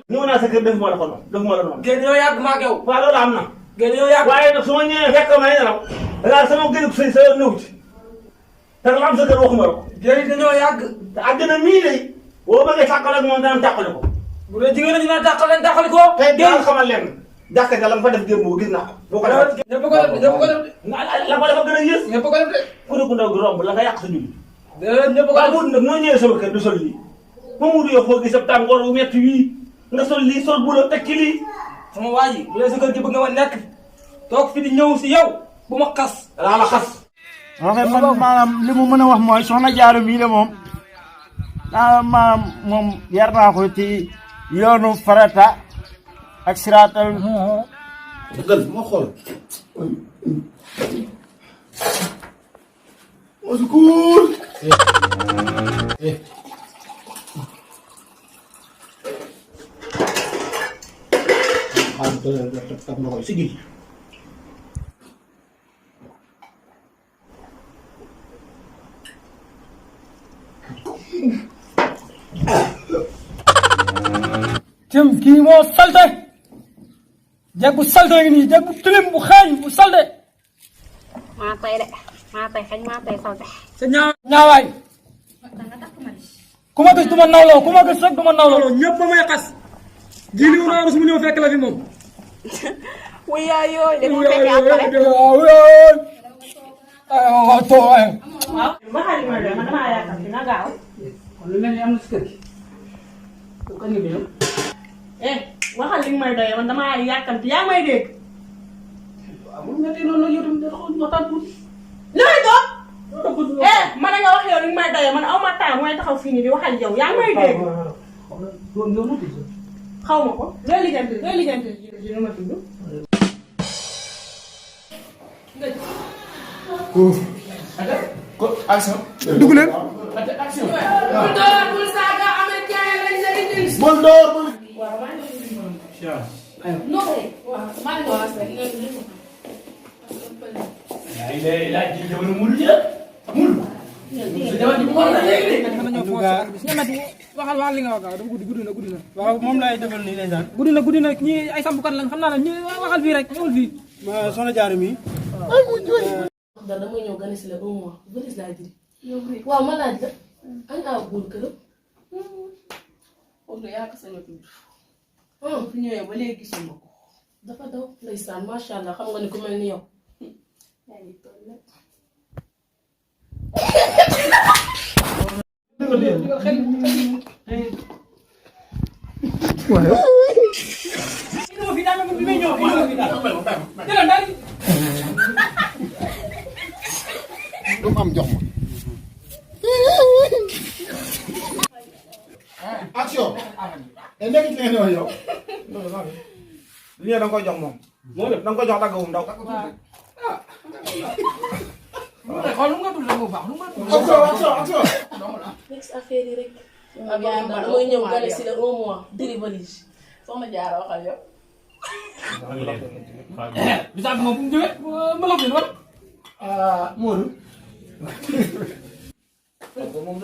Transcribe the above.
ñëw naa sa kër def ma la ko noonu def ma la noonu. génn yow yàgg ma ak yow. waaw loolu am na. génn yow yàgg. waaye nag su ma ñëwee fekk may nelaw daal sama gën sëy sa yoon ñëw ci te la am sa kër waxuma la ko. génn dañoo yàgg. te àddina mii lay boo bëggee tàqale ak moom danañ tàqale ko. bu dee jigéen ñi naan tàqale ko. tey daal xamal leen jàkka ja la nga fa def démb gis naa ko. boo ko defee ñëpp ko def ñëpp ko def. la ko dafa gën a yées. ñëpp ko def de. ku ne ku ndaw gi romb la nga yàq sa julli. ñëpp ko waaw def. Modou nag noo ñëwee sama kër du sol lii moom Modou yow foo gis ab tàngoor bu metti wii nga sol lii sol bu la teg ci lii. sama waa ji bu dee sa kër gi bëgg nga ma nekk toog fi di ñëw si yow bu ma xas. daa la xas. waxe man maanaam li mu mën a wax mooy soxna Jaara mii de moom maanaam moom yar naa ko ci yoonu farata ak siraatal gën moo xool. au secours. Sigi. Tim kii moo salte jeg bu salte ngi nii jeg bu tilim bu xeeñ bu salte. maa tay de maa tay xañ maa tay salte. sa ñaawaay. ku ma gis du ma nawloo ku ma gis rek du ma nawloo ñëpp ba may xas. ji li mu naa su mu ñëw fekk la fi moom. wuy yaay yooyu de mu fekkee après. waaw too waay. waaw. waxal li ma doon man damaa yaakaar dina gaaw. kon lu mel ni am na si kër gi. kan nga ñëw. waxal li may doyee man damaa yàkkamti yaa may dégg. waaw mun nga tey noonu yow tamit dara xool waxtaan tuuti. li may toog. man nga wax yow li may doyee man aw ma temps mooy taxaw fii nii di waxal yow yaa may dégg. xaw ma ko. looy lijjanti ji nu ma tudd. ko action dugg leen. action bul saaga américain lañ lay indil. bol door bol waaw maa ngi lay non waaw maa ngi lay laaj ji jamono mul ji la mul. sa jamono ji mu war na léegi de. waxal li nga wax dama guddi na. waaw moom laay defal nii ndeysaan guddi na ñii ay sambukat lañ xam naa ne ñii waxal fii rek ñëwul fii. soxna Jaara mi ndax damay ñëw gane si la un mois valise laa jëli. waaw ma laaj la. an naa góor këram. moom la yaa ko sañ a tudd. fi ñëwee ba léegi gisuma ko. dafa daw ndeysaan macha allah xam nga ni ku mel ni yow. yaa ngi toll nag. lu mu am jox ma action e nekk ci ngeen yow li da nga koy jox moom. moo def da nga koy jox dagg wu ndaw. xool lu nga tudd rek mu baax lu nga tudd. action next affaire yi rek. ak yaay daal damay ñëw gane si la un mois diri valise. soxna Jaara waxal yow. bisaab moom fu mu jógee ma la fi wala. Modou moom